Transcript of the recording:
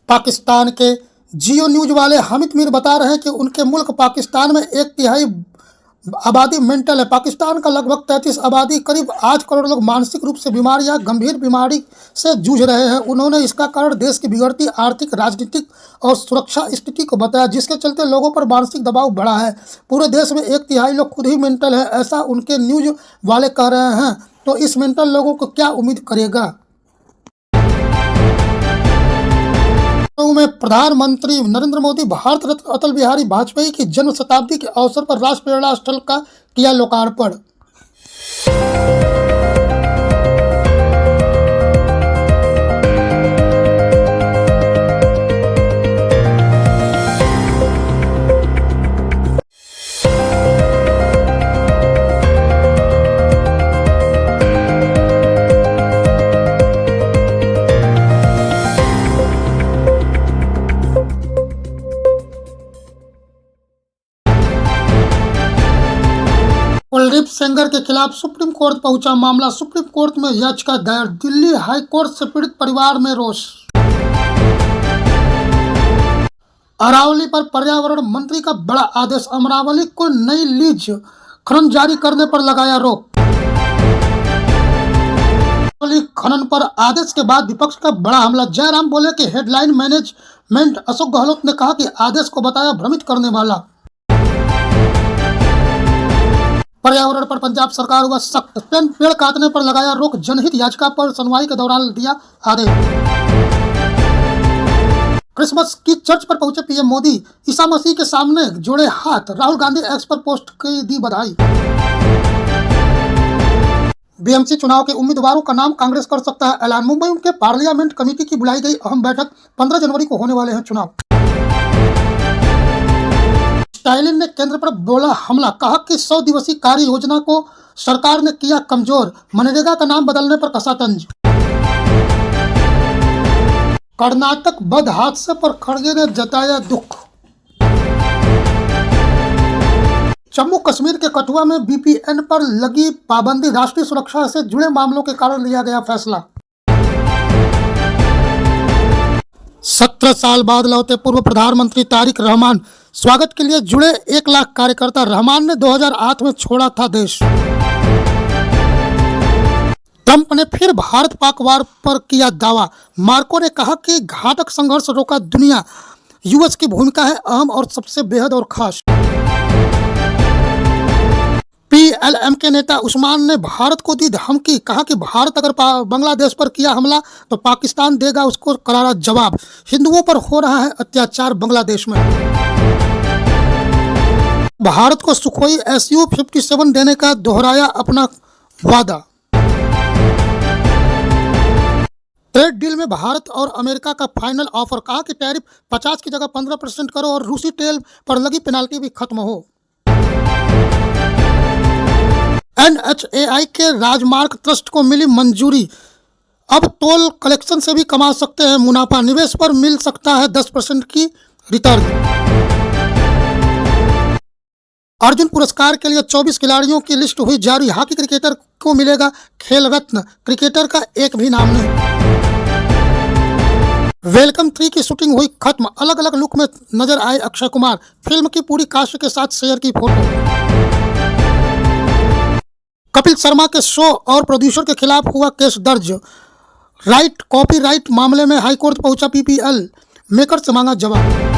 पाकिस्तान के जियो न्यूज वाले हामिद मीर बता रहे हैं कि उनके मुल्क पाकिस्तान में 1/3 आबादी मेंटल है। पाकिस्तान का लगभग 33 आबादी करीब 8 करोड़ लोग मानसिक रूप से बीमार या गंभीर बीमारी से जूझ रहे हैं। उन्होंने इसका कारण देश की बिगड़ती आर्थिक, राजनीतिक और सुरक्षा स्थिति को बताया, जिसके चलते लोगों पर मानसिक दबाव बढ़ा है। पूरे देश में 1/3 लोग खुद ही मेंटल है, ऐसा उनके न्यूज वाले कह रहे हैं। तो इस मेंटल लोगों को क्या उम्मीद करेगा। में प्रधानमंत्री नरेंद्र मोदी भारत रत्न अटल बिहारी वाजपेयी की जन्म शताब्दी के अवसर पर राष्ट्रीय प्रेरणा स्थल का किया लोकार्पण। कुलदीप सेंगर के खिलाफ सुप्रीम कोर्ट पहुंचा मामला। सुप्रीम कोर्ट में याचिका दायर। दिल्ली हाई कोर्ट से पीड़ित परिवार में रोष। अरावली पर पर्यावरण मंत्री का बड़ा आदेश। अमरावली को नई लीज खनन जारी करने पर लगाया रोक। अरावली खनन पर आदेश के बाद विपक्ष का बड़ा हमला। जयराम बोले कि हेडलाइन मैनेजमेंट। अशोक गहलोत ने कहा कि आदेश को बताया भ्रमित करने वाला। पर्यावरण पर पंजाब सरकार हुआ सख्त। पेड़ काटने पर लगाया रोक। जनहित याचिका पर सुनवाई के दौरान दिया आदेश। क्रिसमस की चर्च पर पहुंचे पीएम मोदी। ईसा मसीह के सामने जोड़े हाथ। राहुल गांधी एक्स पर पोस्ट की दी बधाई। बीएमसी चुनाव के उम्मीदवारों का नाम कांग्रेस कर सकता है ऐलान। मुंबई के पार्लियामेंट कमेटी की बुलाई गई अहम बैठक। 15 जनवरी को होने वाले हैं चुनाव। स्टालिन ने केंद्र पर बोला हमला। कहा कि 100 दिवसीय कार्य योजना को सरकार ने किया कमजोर। मनरेगा का नाम बदलने पर कसा तंज। कर्नाटक बद हादसे पर खड़गे ने जताया दुख। जम्मू कश्मीर के कठुआ में वीपीएन पर लगी पाबंदी। राष्ट्रीय सुरक्षा से जुड़े मामलों के कारण लिया गया फैसला। 17 साल बाद लौटे पूर्व प्रधानमंत्री तारिक रहमान। स्वागत के लिए जुड़े 1 लाख कार्यकर्ता। रहमान ने 2008 में छोड़ा था देश। ट्रंप ने फिर भारत पाक वार पर किया दावा। मार्को ने कहा कि घातक संघर्ष रोका दुनिया। यूएस की भूमिका है अहम और सबसे बेहद और खास। पीएलएम के नेता उस्मान ने भारत को दी धमकी। कहा कि भारत अगर बांग्लादेश पर किया हमला तो पाकिस्तान देगा उसको करारा जवाब। हिंदुओं पर हो रहा है अत्याचार बांग्लादेश में। भारत को सुखोई SU-57 देने का दोहराया अपना वादा। ट्रेड डील में भारत और अमेरिका का फाइनल ऑफर। कहा कि टैरिफ 50 की जगह 15% करो और रूसी तेल पर लगी पेनाल्टी भी खत्म हो। NHAI के राजमार्ग ट्रस्ट को मिली मंजूरी। अब टोल कलेक्शन से भी कमा सकते हैं मुनाफा। निवेश पर मिल सकता है 10% की रिटर्न। अर्जुन पुरस्कार के लिए 24 खिलाड़ियों की लिस्ट हुई जारी। हॉकी क्रिकेटर को मिलेगा खेल रत्न। क्रिकेटर का एक भी नाम नहीं। वेलकम 3 की शूटिंग हुई खत्म। अलग अलग लुक में नजर आए अक्षय कुमार। फिल्म की पूरी कास्ट के साथ शेयर की फोटो। कपिल शर्मा के शो और प्रोड्यूसर के खिलाफ हुआ केस दर्ज। कॉपीराइट मामले में हाईकोर्ट पहुंचा PPL। मेकर से मांगा जवाब।